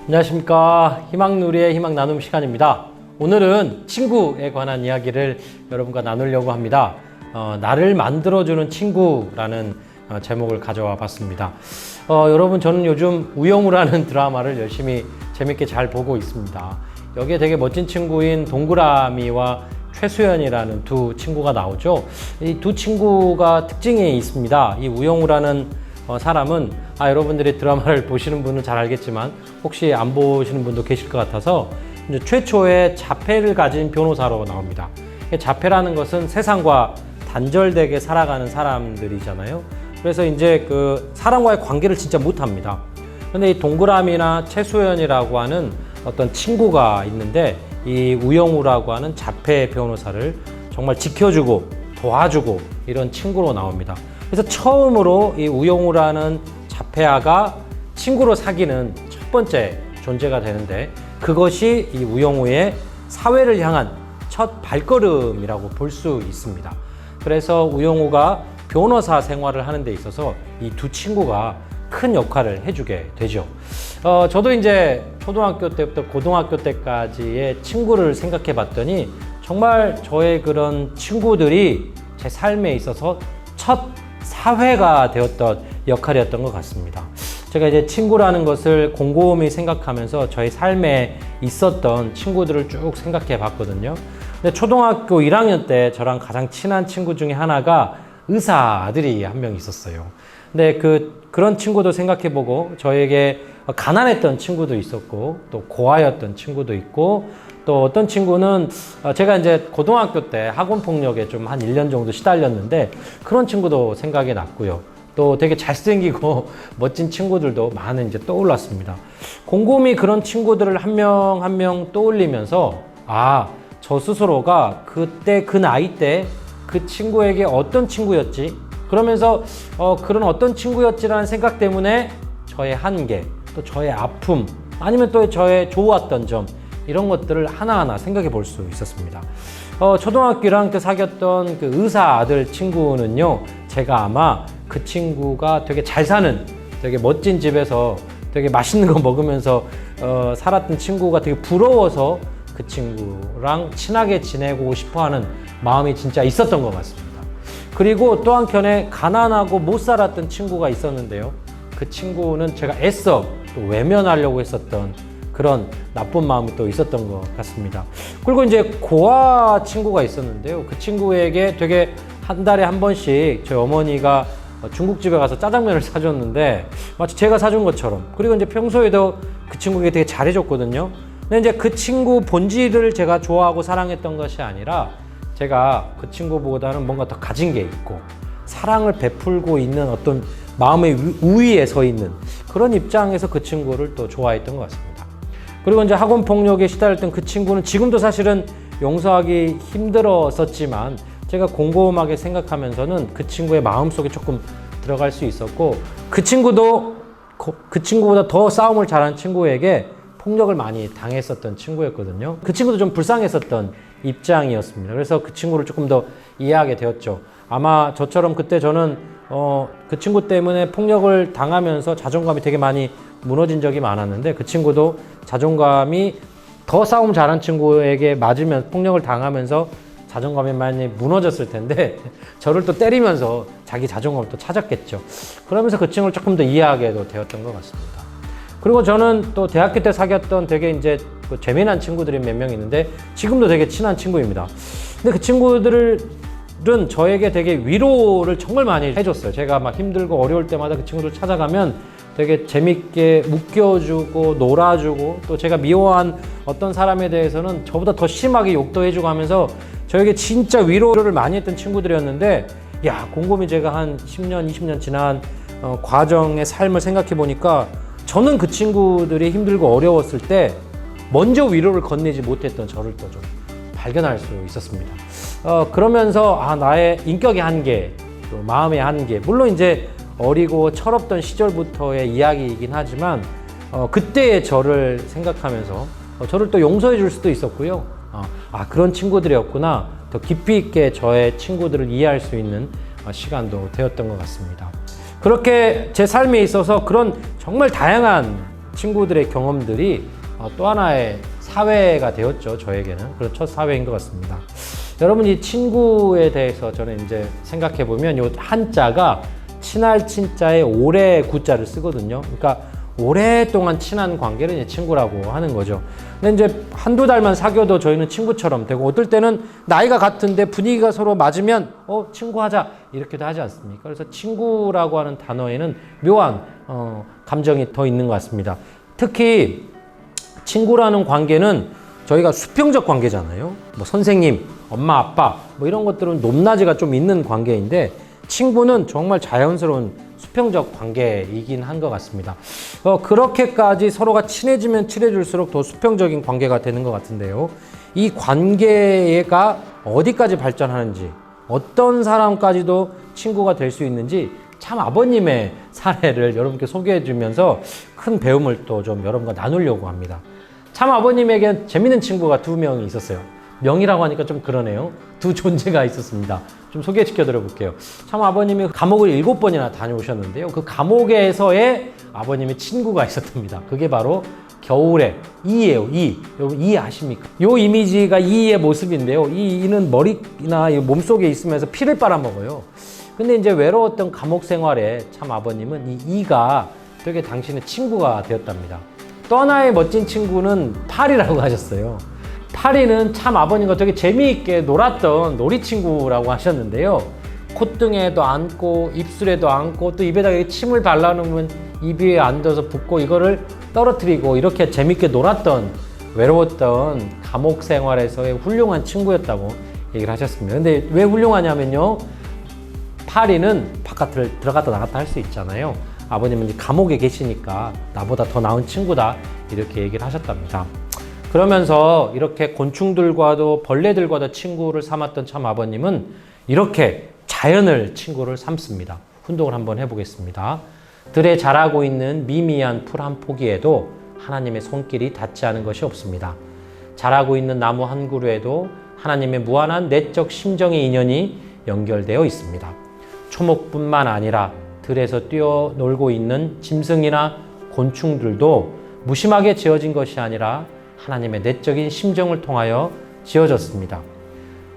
안녕하십니까. 희망누리의 희망 나눔 시간입니다. 오늘은 친구에 관한 이야기를 여러분과 나누려고 합니다. 나를 만들어주는 친구라는 제목을 가져와 봤습니다. 여러분, 저는 요즘 우영우라는 드라마를 열심히 재밌게 잘 보고 있습니다. 여기에 되게 멋진 친구인 동그라미와 최수연이라는 두 친구가 나오죠. 이 두 친구가 특징이 있습니다. 이 우영우라는 사람은 여러분들이 드라마를 보시는 분은 잘 알겠지만 혹시 안 보시는 분도 계실 것 같아서 이제 최초의 자폐를 가진 변호사로 나옵니다. 자폐라는 것은 세상과 단절되게 살아가는 사람들이잖아요. 그래서 이제 그 사람과의 관계를 진짜 못합니다. 근데 이 동그라미나 최수연이라고 하는 어떤 친구가 있는데 이 우영우라고 하는 자폐 변호사를 정말 지켜주고 도와주고 이런 친구로 나옵니다. 그래서 처음으로 이 우영우라는 자폐아가 친구로 사귀는 첫 번째 존재가 되는데 그것이 이 우영우의 사회를 향한 첫 발걸음이라고 볼 수 있습니다. 그래서 우영우가 변호사 생활을 하는 데 있어서 이 두 친구가 큰 역할을 해주게 되죠. 저도 이제 초등학교 때부터 고등학교 때까지의 친구를 생각해 봤더니 정말 저의 그런 친구들이 제 삶에 있어서 첫 사회가 되었던 역할이었던 것 같습니다. 제가 이제 친구라는 것을 곰곰이 생각하면서 저의 삶에 있었던 친구들을 쭉 생각해 봤거든요. 근데 초등학교 1학년 때 저랑 가장 친한 친구 중에 하나가 의사 아들이 한 명 있었어요. 근데 그런 친구도 생각해 보고 저에게 가난했던 친구도 있었고 또 고아였던 친구도 있고 또 어떤 친구는 제가 이제 고등학교 때 학원 폭력에 좀 한 1년 정도 시달렸는데 그런 친구도 생각이 났고요. 또 되게 잘생기고 멋진 친구들도 많은 이제 떠올랐습니다. 곰곰이 그런 친구들을 한 명 한 명 떠올리면서 저 스스로가 그때 그 나이 때 그 친구에게 어떤 친구였지? 그러면서 그런 어떤 친구였지라는 생각 때문에 저의 한계, 또 저의 아픔, 아니면 또 저의 좋았던 점 이런 것들을 하나하나 생각해 볼 수 있었습니다. 초등학교 1학년 때 사귀었던 그 의사 아들 친구는요, 제가 아마 그 친구가 되게 잘 사는 되게 멋진 집에서 되게 맛있는 거 먹으면서 살았던 친구가 되게 부러워서 그 친구랑 친하게 지내고 싶어 하는 마음이 진짜 있었던 것 같습니다. 그리고 또 한켠에 가난하고 못 살았던 친구가 있었는데요. 그 친구는 제가 애써 또 외면하려고 했었던 그런 나쁜 마음이 또 있었던 것 같습니다. 그리고 이제 고아 친구가 있었는데요. 그 친구에게 되게 한 달에 한 번씩 저희 어머니가 중국집에 가서 짜장면을 사줬는데 마치 제가 사준 것처럼, 그리고 이제 평소에도 그 친구에게 되게 잘해줬거든요. 근데 이제 그 친구 본질을 제가 좋아하고 사랑했던 것이 아니라 제가 그 친구보다는 뭔가 더 가진 게 있고 사랑을 베풀고 있는 어떤 마음의 우위에 서 있는 그런 입장에서 그 친구를 또 좋아했던 것 같습니다. 그리고 이제 학원 폭력에 시달렸던 그 친구는 지금도 사실은 용서하기 힘들었었지만 제가 곰곰하게 생각하면서는 그 친구의 마음속에 조금 들어갈 수 있었고, 그 친구도 그 친구보다 더 싸움을 잘하는 친구에게 폭력을 많이 당했었던 친구였거든요. 그 친구도 좀 불쌍했었던 입장이었습니다. 그래서 그 친구를 조금 더 이해하게 되었죠. 아마 저처럼 그때 저는 그 친구 때문에 폭력을 당하면서 자존감이 되게 많이 무너진 적이 많았는데 그 친구도 자존감이 더 싸움 잘하는 친구에게 맞으면 폭력을 당하면서 자존감이 많이 무너졌을 텐데 저를 또 때리면서 자기 자존감을 또 찾았겠죠. 그러면서 그 친구를 조금 더 이해하게도 되었던 것 같습니다. 그리고 저는 또 대학교 때 사귀었던 되게 이제 재미난 친구들이 몇 명 있는데 지금도 되게 친한 친구입니다. 근데 그 친구들은 저에게 되게 위로를 정말 많이 해줬어요. 제가 막 힘들고 어려울 때마다 그 친구들 찾아가면 되게 재밌게 웃겨주고 놀아주고, 또 제가 미워한 어떤 사람에 대해서는 저보다 더 심하게 욕도 해주고 하면서 저에게 진짜 위로를 많이 했던 친구들이었는데, 곰곰이 제가 한 10년, 20년 지난 과정의 삶을 생각해 보니까 저는 그 친구들이 힘들고 어려웠을 때 먼저 위로를 건네지 못했던 저를 또 좀 발견할 수 있었습니다. 그러면서 나의 인격의 한계, 또 마음의 한계, 물론 이제 어리고 철없던 시절부터의 이야기이긴 하지만 그때의 저를 생각하면서 저를 또 용서해 줄 수도 있었고요. 그런 친구들이었구나, 더 깊이 있게 저의 친구들을 이해할 수 있는 시간도 되었던 것 같습니다. 그렇게 제 삶에 있어서 그런 정말 다양한 친구들의 경험들이 또 하나의 사회가 되었죠. 저에게는. 그런 첫 사회인 것 같습니다. 여러분, 이 친구에 대해서 저는 이제 생각해 보면 요 한자가 친할 친자에 오래 구자를 쓰거든요. 그러니까 오랫동안 친한 관계를 이제 친구라고 하는 거죠. 근데 이제 한두 달만 사귀어도 저희는 친구처럼 되고, 어떨 때는 나이가 같은데 분위기가 서로 맞으면 친구하자 이렇게도 하지 않습니까? 그래서 친구라고 하는 단어에는 묘한 감정이 더 있는 것 같습니다. 특히 친구라는 관계는 저희가 수평적 관계잖아요. 뭐 선생님, 엄마, 아빠 뭐 이런 것들은 높낮이가 좀 있는 관계인데, 친구는 정말 자연스러운 수평적 관계이긴 한 것 같습니다. 그렇게까지 서로가 친해지면 친해질수록 더 수평적인 관계가 되는 것 같은데요. 이 관계가 어디까지 발전하는지, 어떤 사람까지도 친구가 될 수 있는지 참 아버님의 사례를 여러분께 소개해 주면서 큰 배움을 또 좀 여러분과 나누려고 합니다. 참 아버님에게 재밌는 친구가 두 명이 있었어요. 명이라고 하니까 좀 그러네요. 두 존재가 있었습니다. 좀 소개시켜 드려 볼게요. 참 아버님이 감옥을 7번이나 다녀오셨는데요. 그 감옥에서의 아버님의 친구가 있었답니다. 그게 바로 겨울의 이예요. 이. 여러분, 이 아십니까? 요 이미지가 이의 모습인데요. 이는 머리나 몸속에 있으면서 피를 빨아먹어요. 근데 이제 외로웠던 감옥 생활에 참 아버님은 이 이가 되게 당신의 친구가 되었답니다. 또 하나의 멋진 친구는 파리라고 하셨어요. 파리는 참 아버님과 되게 재미있게 놀았던 놀이친구라고 하셨는데요. 콧등에도 안고 입술에도 안고 또 입에다가 침을 발라놓으면 입 위에 앉아서 붓고 이거를 떨어뜨리고 이렇게 재미있게 놀았던, 외로웠던 감옥 생활에서의 훌륭한 친구였다고 얘기를 하셨습니다. 근데 왜 훌륭하냐면요, 파리는 바깥을 들어갔다 나갔다 할 수 있잖아요. 아버님은 이제 감옥에 계시니까 나보다 더 나은 친구다 이렇게 얘기를 하셨답니다. 그러면서 이렇게 곤충들과도 벌레들과도 친구를 삼았던 참 아버님은 이렇게 자연을 친구를 삼습니다. 훈독을 한번 해보겠습니다. 들에 자라고 있는 미미한 풀 한 포기에도 하나님의 손길이 닿지 않은 것이 없습니다. 자라고 있는 나무 한 그루에도 하나님의 무한한 내적 심정의 인연이 연결되어 있습니다. 초목뿐만 아니라 들에서 뛰어놀고 있는 짐승이나 곤충들도 무심하게 지어진 것이 아니라 하나님의 내적인 심정을 통하여 지어졌습니다.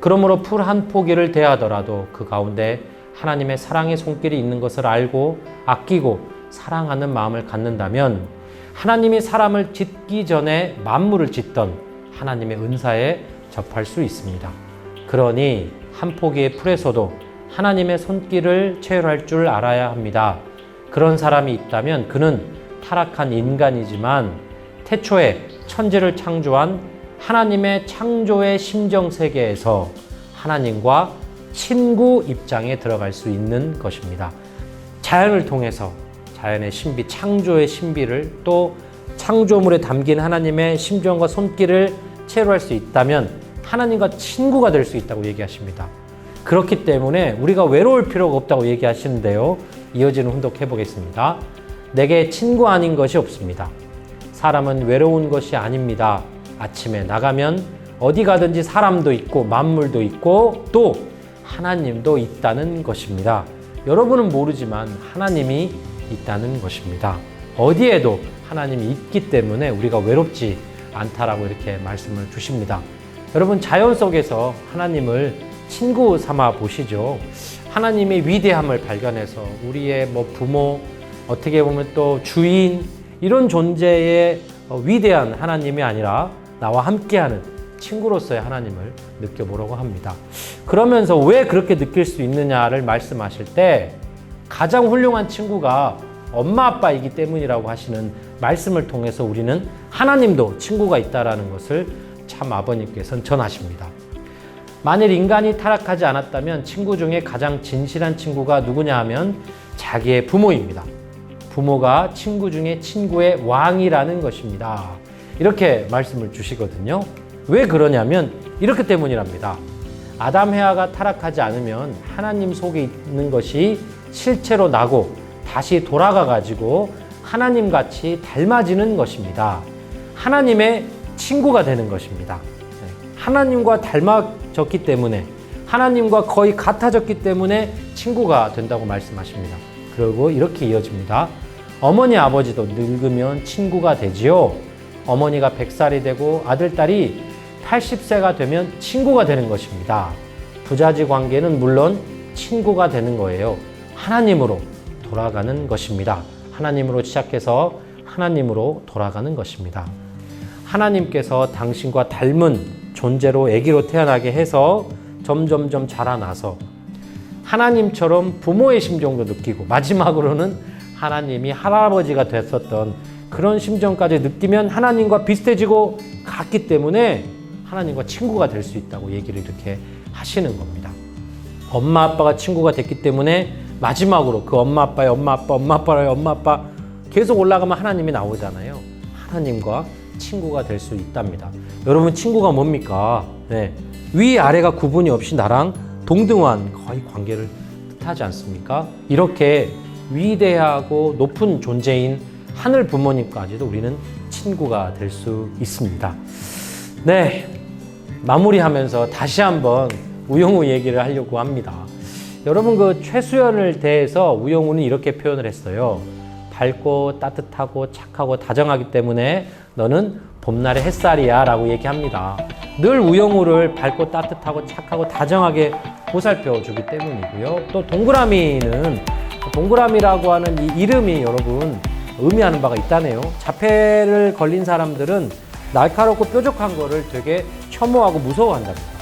그러므로 풀 한 포기를 대하더라도 그 가운데 하나님의 사랑의 손길이 있는 것을 알고 아끼고 사랑하는 마음을 갖는다면 하나님이 사람을 짓기 전에 만물을 짓던 하나님의 은사에 접할 수 있습니다. 그러니 한 포기의 풀에서도 하나님의 손길을 체험할 줄 알아야 합니다. 그런 사람이 있다면 그는 타락한 인간이지만 태초에 천지를 창조한 하나님의 창조의 심정 세계에서 하나님과 친구 입장에 들어갈 수 있는 것입니다. 자연을 통해서 자연의 신비, 창조의 신비를 또 창조물에 담긴 하나님의 심정과 손길을 체류할 수 있다면 하나님과 친구가 될 수 있다고 얘기하십니다. 그렇기 때문에 우리가 외로울 필요가 없다고 얘기하시는데요. 이어지는 훈독해 보겠습니다. 내게 친구 아닌 것이 없습니다. 사람은 외로운 것이 아닙니다. 아침에 나가면 어디 가든지 사람도 있고 만물도 있고 또 하나님도 있다는 것입니다. 여러분은 모르지만 하나님이 있다는 것입니다. 어디에도 하나님이 있기 때문에 우리가 외롭지 않다라고 이렇게 말씀을 주십니다. 여러분, 자연 속에서 하나님을 친구 삼아 보시죠. 하나님의 위대함을 발견해서 우리의 부모, 어떻게 보면 또 주인, 이런 존재의 위대한 하나님이 아니라 나와 함께하는 친구로서의 하나님을 느껴보려고 합니다. 그러면서 왜 그렇게 느낄 수 있느냐를 말씀하실 때 가장 훌륭한 친구가 엄마 아빠이기 때문이라고 하시는 말씀을 통해서 우리는 하나님도 친구가 있다는 것을 참 아버님께서는 전하십니다. 만일 인간이 타락하지 않았다면 친구 중에 가장 진실한 친구가 누구냐 하면 자기의 부모입니다. 부모가 친구 중에 친구의 왕이라는 것입니다. 이렇게 말씀을 주시거든요. 왜 그러냐면 이렇기 때문이랍니다. 아담 해와가 타락하지 않으면 하나님 속에 있는 것이 실체로 나고 다시 돌아가 가지고 하나님같이 닮아지는 것입니다. 하나님의 친구가 되는 것입니다. 하나님과 닮아졌기 때문에, 하나님과 거의 같아졌기 때문에 친구가 된다고 말씀하십니다. 그리고 이렇게 이어집니다. 어머니 아버지도 늙으면 친구가 되지요. 어머니가 100살이 되고 아들, 딸이 80세가 되면 친구가 되는 것입니다. 부자지 관계는 물론 친구가 되는 거예요. 하나님으로 돌아가는 것입니다. 하나님으로 시작해서 하나님으로 돌아가는 것입니다. 하나님께서 당신과 닮은 존재로 아기로 태어나게 해서 점점점 자라나서 하나님처럼 부모의 심정도 느끼고 마지막으로는 하나님이 할아버지가 됐었던 그런 심정까지 느끼면 하나님과 비슷해지고 같기 때문에 하나님과 친구가 될 수 있다고 얘기를 이렇게 하시는 겁니다. 엄마 아빠가 친구가 됐기 때문에 마지막으로 그 엄마 아빠의 엄마 아빠, 엄마 아빠의 엄마 아빠 계속 올라가면 하나님이 나오잖아요. 하나님과 친구가 될 수 있답니다. 여러분, 친구가 뭡니까? 네. 위아래가 구분이 없이 나랑 동등한 거의 관계를 뜻하지 않습니까? 이렇게 위대하고 높은 존재인 하늘 부모님까지도 우리는 친구가 될 수 있습니다. 네, 마무리하면서 다시 한번 우영우 얘기를 하려고 합니다. 여러분, 그 최수연을 대해서 우영우는 이렇게 표현을 했어요. 밝고 따뜻하고 착하고 다정하기 때문에 너는 봄날의 햇살이야 라고 얘기합니다. 늘 우영우를 밝고 따뜻하고 착하고 다정하게 보살펴 주기 때문이고요. 또 동그라미는, 동그라미라고 하는 이 이름이 여러분 의미하는 바가 있다네요. 자폐를 걸린 사람들은 날카롭고 뾰족한 거를 되게 혐오하고 무서워한답니다.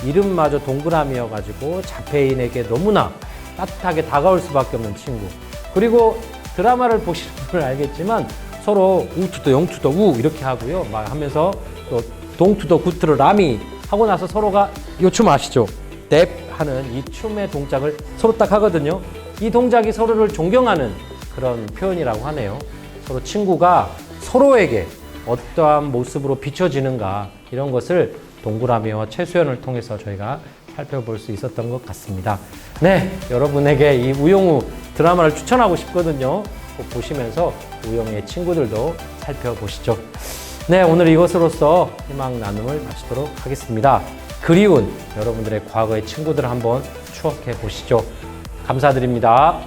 이름마저 동그라미여가지고 자폐인에게 너무나 따뜻하게 다가올 수밖에 없는 친구. 그리고 드라마를 보시는 분은 알겠지만 서로 우투더 영투더 우 이렇게 하고요. 막 하면서 또 동투더 구투더 라미 하고 나서 서로가 이 춤 아시죠? 뎁 하는 이 춤의 동작을 서로 딱 하거든요. 이 동작이 서로를 존경하는 그런 표현이라고 하네요. 서로 친구가 서로에게 어떠한 모습으로 비춰지는가 이런 것을 동그라미와 최수연을 통해서 저희가 살펴볼 수 있었던 것 같습니다. 네, 여러분에게 이 우영우 드라마를 추천하고 싶거든요. 꼭 보시면서 우영우의 친구들도 살펴보시죠. 네, 오늘 이것으로써 희망 나눔을 마치도록 하겠습니다. 그리운 여러분들의 과거의 친구들을 한번 추억해 보시죠. 감사드립니다.